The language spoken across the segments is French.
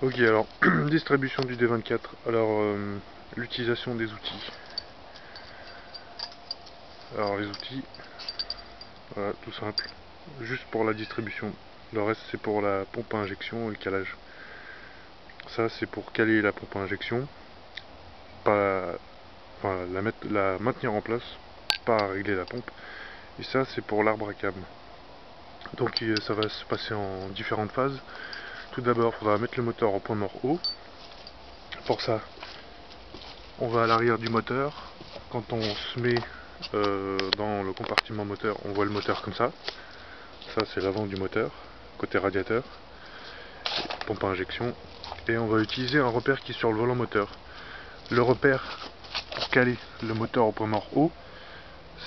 Ok, alors, distribution du D24. Alors, l'utilisation des outils. Alors, les outils, voilà, tout simple. Juste pour la distribution. Le reste, c'est pour la pompe à injection et le calage. Ça, c'est pour caler la pompe à injection. Pas, enfin, la maintenir en place, pas régler la pompe. Et ça, c'est pour l'arbre à câble. Donc, ça va se passer en différentes phases. Tout d'abord, il faudra mettre le moteur au point mort haut. Pour ça, on va à l'arrière du moteur. Quand on se met dans le compartiment moteur, on voit le moteur comme ça. Ça, c'est l'avant du moteur, côté radiateur, pompe à injection. Et on va utiliser un repère qui est sur le volant moteur. Le repère pour caler le moteur au point mort haut,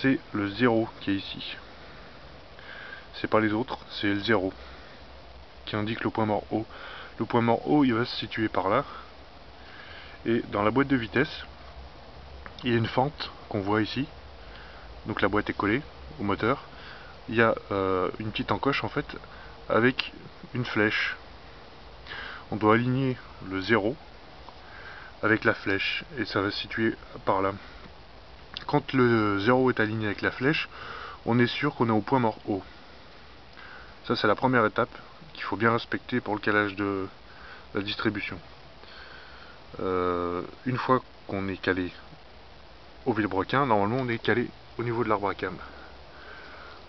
c'est le 0 qui est ici. C'est pas les autres, c'est le 0 qui indique le point mort haut. Le point mort haut, il va se situer par là. Et dans la boîte de vitesse, il y a une fente qu'on voit ici. Donc la boîte est collée au moteur. Il y a une petite encoche en fait avec une flèche. On doit aligner le 0 avec la flèche et ça va se situer par là. Quand le 0 est aligné avec la flèche, on est sûr qu'on est au point mort haut. Ça, c'est la première étape qu'il faut bien respecter pour le calage de la distribution. Une fois qu'on est calé au vilebrequin, normalement on est calé au niveau de l'arbre à câble.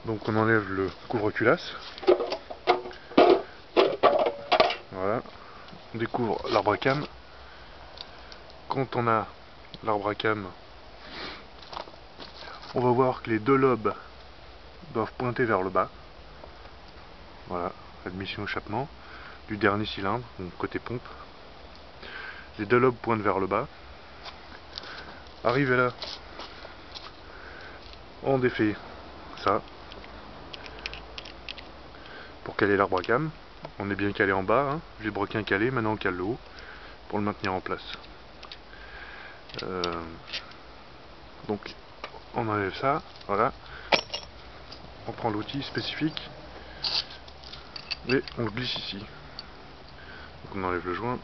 Donc on enlève le couvre-culasse. Voilà. On découvre l'arbre à cam. Quand on a l'arbre à cam, on va voir que les deux lobes doivent pointer vers le bas. Voilà, admission échappement du dernier cylindre, donc côté pompe. Les deux lobes pointent vers le bas. Arrivé là, on défait ça pour caler l'arbre à cam. On est bien calé en bas, hein. Vilebrequin calé, maintenant on cale le haut pour le maintenir en place. Donc on enlève ça, voilà. On prend l'outil spécifique et on le glisse ici. Donc on enlève le joint.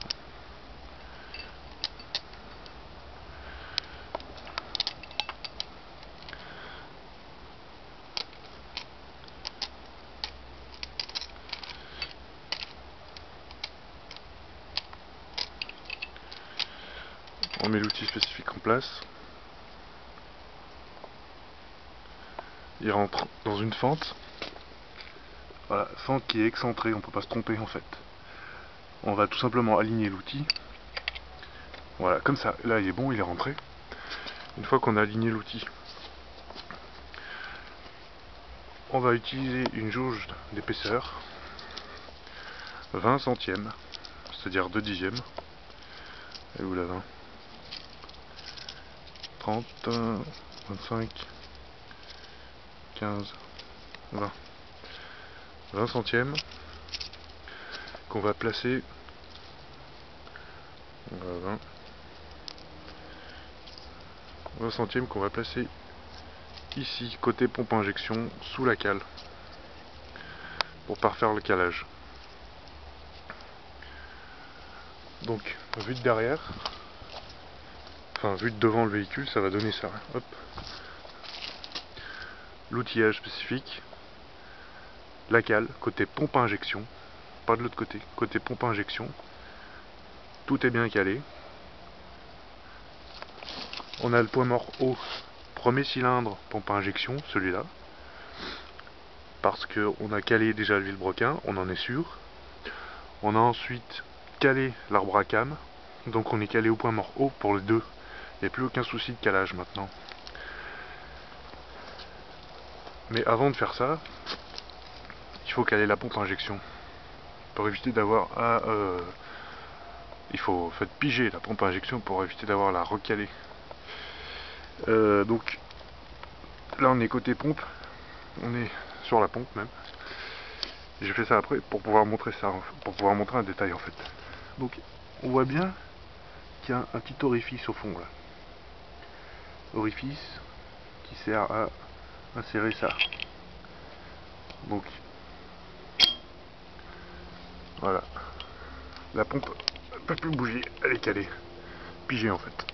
On met l'outil spécifique en place. Il rentre dans une fente. Voilà, fente qui est excentrée, on ne peut pas se tromper en fait. On va tout simplement aligner l'outil. Voilà, comme ça. Là il est bon, il est rentré. Une fois qu'on a aligné l'outil, on va utiliser une jauge d'épaisseur 20 centièmes, c'est-à-dire 2 dixièmes. Et où la 20 30, 25, 15, 20. 20 centièmes qu'on va placer. 20 centièmes qu'on va placer ici, côté pompe à injection, sous la cale, pour parfaire le calage. Donc, vue de derrière, enfin vue de devant le véhicule, ça va donner ça. Hop. L'outillage spécifique, la cale, côté pompe à injection, pas de l'autre côté, côté pompe à injection, tout est bien calé. On a le point mort haut, premier cylindre, pompe à injection, celui-là, parce qu'on a calé déjà le vilebrequin, on en est sûr. On a ensuite calé l'arbre à cam, donc on est calé au point mort haut pour les deux. Il n'y a plus aucun souci de calage maintenant. Mais avant de faire ça, il faut caler la pompe à injection. Pour éviter d'avoir à... il faut piger la pompe à injection pour éviter d'avoir à la recaler. Donc là on est côté pompe, on est sur la pompe même. J'ai fait ça après pour pouvoir montrer ça, pour pouvoir montrer un détail en fait. Donc on voit bien qu'il y a un petit orifice au fond là. Orifice qui sert à insérer ça. Donc voilà. La pompe ne peut plus bouger, elle est calée. Pigée en fait.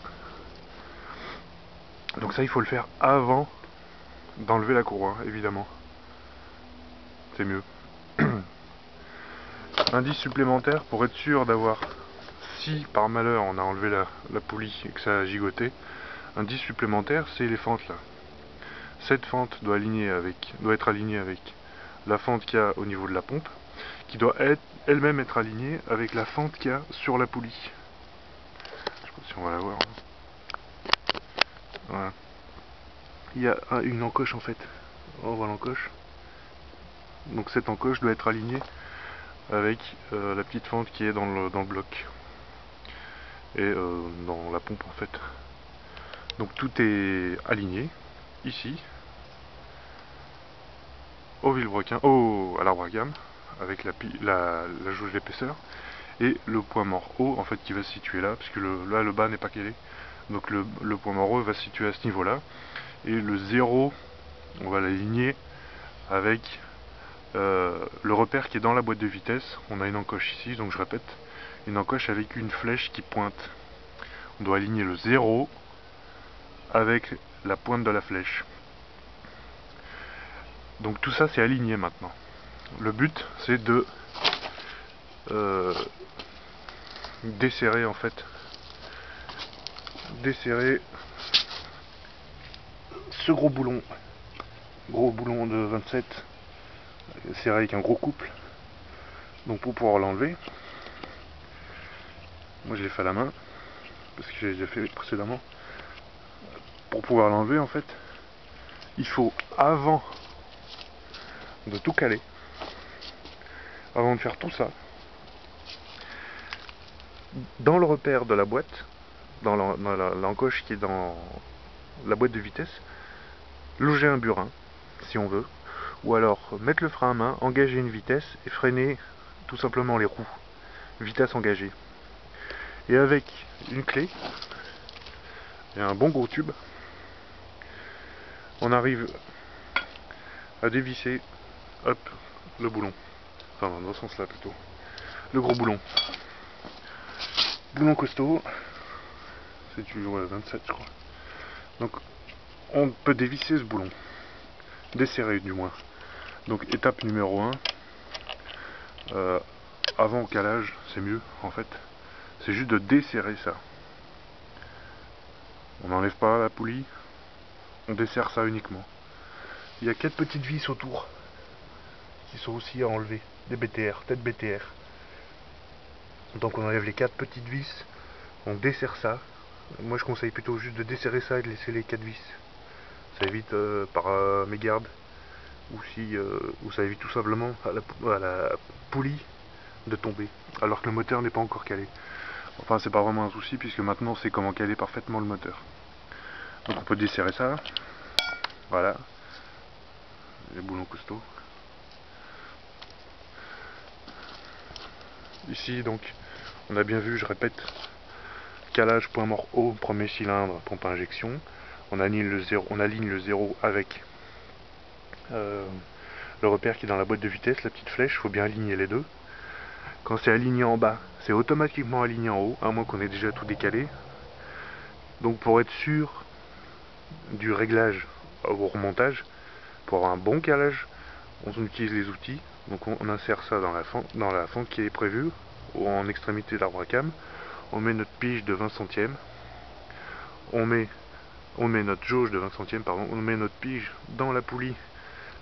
Donc ça il faut le faire avant d'enlever la courroie, évidemment. C'est mieux. Indice supplémentaire pour être sûr d'avoir, si par malheur on a enlevé la poulie et que ça a gigoté, indice supplémentaire c'est les fentes là. Cette fente doit être alignée avec la fente qu'il y a au niveau de la pompe, qui doit elle-même être alignée avec la fente qu'il y a sur la poulie. Je sais pas si on va la voir. Voilà. Il y a une encoche en fait. On voit l'encoche. Donc cette encoche doit être alignée avec la petite fente qui est dans le bloc. Et dans la pompe en fait. Donc tout est aligné ici au vilebrequin, à l'arbre à gamme, avec la jauge d'épaisseur, et le point mort haut en fait qui va se situer là, puisque là le bas n'est pas calé, donc le point mort haut va se situer à ce niveau là, et le 0 on va l'aligner avec le repère qui est dans la boîte de vitesse. On a une encoche ici, donc je répète, une encoche avec une flèche qui pointe. On doit aligner le 0 avec la pointe de la flèche. Donc tout ça c'est aligné maintenant. Le but c'est de desserrer en fait, desserrer ce gros boulon de 27 serré avec un gros couple. Donc pour pouvoir l'enlever, moi je l'ai fait à la main parce que j'ai déjà fait précédemment. Pour pouvoir l'enlever en fait, il faut, avant de tout caler, avant de faire tout ça, dans le repère de la boîte, dans l'encoche qui est dans la boîte de vitesse, loger un burin si on veut, ou alors mettre le frein à main, engager une vitesse et freiner tout simplement les roues, vitesse engagée. Et avec une clé et un bon gros tube, on arrive à dévisser, hop, le boulon, enfin dans ce sens là plutôt, le gros boulon costaud, c'est du 27 je crois. Donc on peut dévisser ce boulon, desserrer du moins. Donc étape numéro 1, avant calage, c'est mieux en fait, c'est juste de desserrer ça. On n'enlève pas la poulie, on desserre ça uniquement. Il y a 4 petites vis autour qui sont aussi à enlever, des BTR, tête BTR. Donc on enlève les 4 petites vis, on desserre ça. Moi je conseille plutôt juste de desserrer ça et de laisser les 4 vis. Ça évite par mégarde, ou ça évite tout simplement à la poulie de tomber, alors que le moteur n'est pas encore calé. Enfin c'est pas vraiment un souci puisque maintenant c'est comment caler parfaitement le moteur. Donc on peut desserrer ça, voilà, les boulons costauds. Ici donc on a bien vu, je répète, calage point mort haut, premier cylindre, pompe à injection. On aligne le 0 avec le repère qui est dans la boîte de vitesse, la petite flèche, il faut bien aligner les deux. Quand c'est aligné en bas, c'est automatiquement aligné en haut, à moins qu'on ait déjà tout décalé. Donc pour être sûr du réglage au remontage, pour avoir un bon calage, on utilise les outils. Donc on insère ça dans la fente qui est prévue, ou en extrémité de l'arbre à cam. On met notre pige de 20 centièmes. On met notre jauge de 20 centièmes, pardon. On met notre pige dans la poulie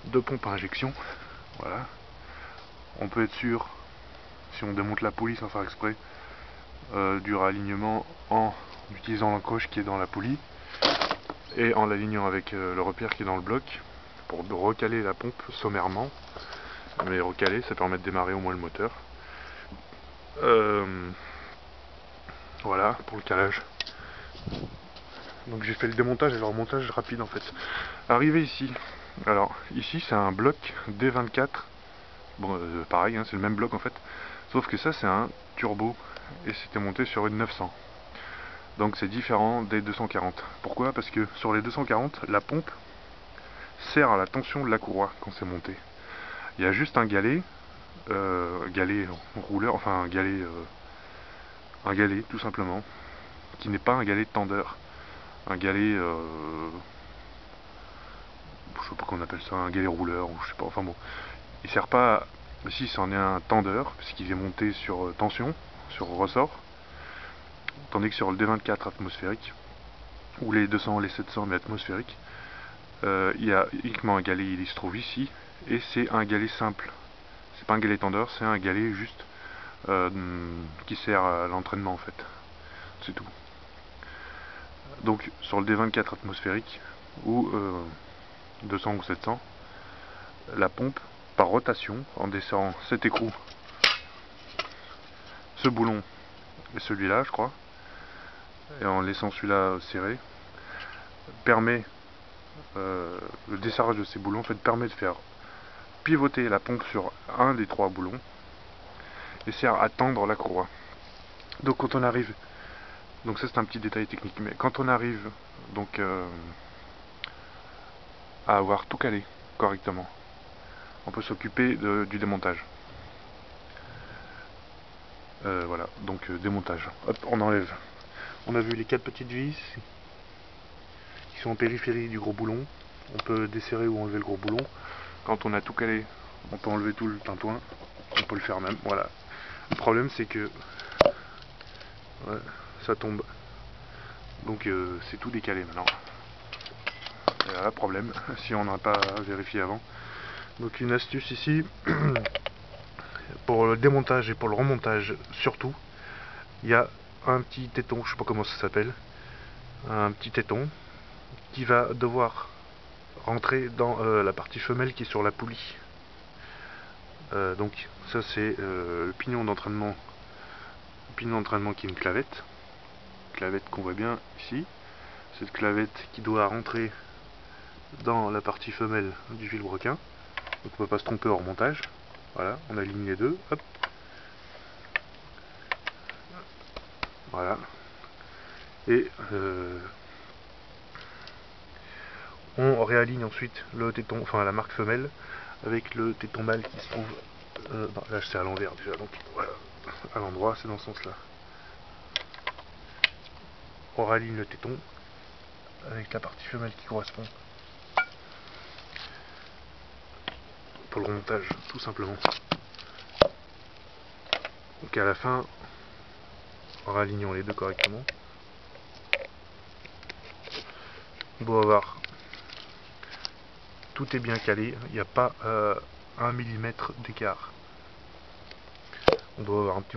de pompe à injection. Voilà. On peut être sûr, si on démonte la poulie sans faire exprès, du réalignement en utilisant l'encoche qui est dans la poulie et en l'alignant avec le repère qui est dans le bloc pour recaler la pompe sommairement. Mais recaler, ça permet de démarrer au moins le moteur. Voilà pour le calage. Donc j'ai fait le démontage et le remontage rapide en fait. Arrivé ici, alors ici c'est un bloc D24. Bon pareil, hein, c'est le même bloc en fait. Sauf que ça c'est un turbo et c'était monté sur une 900. Donc c'est différent des 240. Pourquoi? Parce que sur les 240, la pompe sert à la tension de la courroie quand c'est monté. Il y a juste un galet, galet rouleur, enfin un galet un galet tout simplement, qui n'est pas un galet de tendeur, un galet, je sais pas qu'on appelle ça, un galet rouleur, ou je sais pas, enfin bon, il sert pas, si c'en est un tendeur, parce qu'il est monté sur tension, sur ressort, tandis que sur le D24 atmosphérique, ou les 200, les 700 mais atmosphériques, il y a uniquement un galet, il se trouve ici, et c'est un galet simple. C'est pas un galet tendeur, c'est un galet juste qui sert à l'entraînement en fait. C'est tout. Donc sur le D24 atmosphérique, ou 200 ou 700, la pompe, par rotation, en descendant cet écrou, ce boulon et celui-là je crois, et en laissant celui-là serré, permet le desserrage de ces boulons en fait permet de faire pivoter la pompe sur un des trois boulons et sert à tendre la courroie. Donc quand on arrive, donc ça c'est un petit détail technique, mais quand on arrive donc à avoir tout calé correctement, on peut s'occuper du démontage. Voilà, donc démontage. Hop, on enlève. On a vu les 4 petites vis qui sont en périphérie du gros boulon. On peut desserrer ou enlever le gros boulon. Quand on a tout calé, on peut enlever tout le tintouin. On peut le faire même. Voilà. Le problème c'est que ouais, ça tombe. Donc c'est tout décalé maintenant. Et là, problème, si on n'a pas vérifié avant. Donc une astuce ici, pour le démontage et pour le remontage surtout, il y a un petit téton, je sais pas comment ça s'appelle, un petit téton qui va devoir rentrer dans la partie femelle qui est sur la poulie. Donc ça c'est le pignon d'entraînement qui est une clavette qu'on voit bien ici. Cette clavette qui doit rentrer dans la partie femelle du vilebrequin. Donc on ne peut pas se tromper au remontage. Voilà, on aligne les deux. Hop. Voilà. Et on réaligne ensuite le téton, enfin la marque femelle, avec le téton mâle qui se trouve. Non, là c'est à l'envers déjà, donc voilà. À l'endroit, c'est dans ce sens-là. On réaligne le téton avec la partie femelle qui correspond. Pour le remontage, tout simplement. Donc à la fin, en réalignant les deux correctement, on doit avoir tout est bien calé, il n'y a pas 1 mm d'écart. On doit avoir un petit